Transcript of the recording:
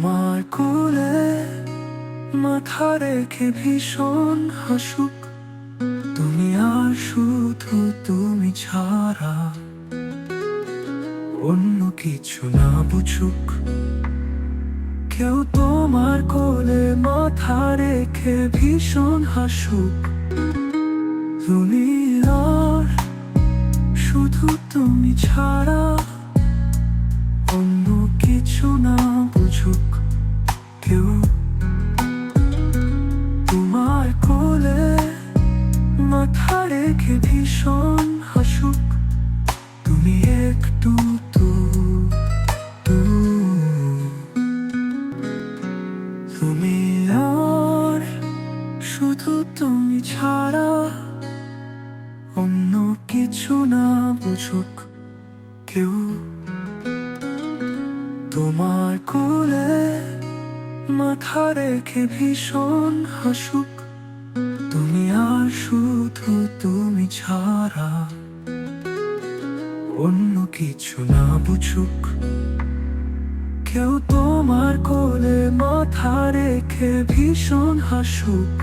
তোমার কোলে মাথা রেখে ভীষণ হাসুক, তুমি আর শুধু তুমি ছাড়া অন্য কিছু না বুঝুক। কেউ তোমার কোলে মাথা রেখে ভীষণ হাসুক, তুমি আর শুধু তুমি ছাড়া অন্য কিছু না বুঝুক। কেউ তোমার কোলে মাথা রেখে ভীষণ হাসুক, তুমি একটু তুমি আর শুধু তুমি ছাড়া অন্য কিছু না বুঝুক। কেউ তোমার কোলে মাথা রেখে ভীষণ হাসুক, তুমি আর শুধু তুমি ছাড়া অন্য কিছু না বুঝুক। কেউ তোমার কোলে মাথা রেখে ভীষণ হাসুক,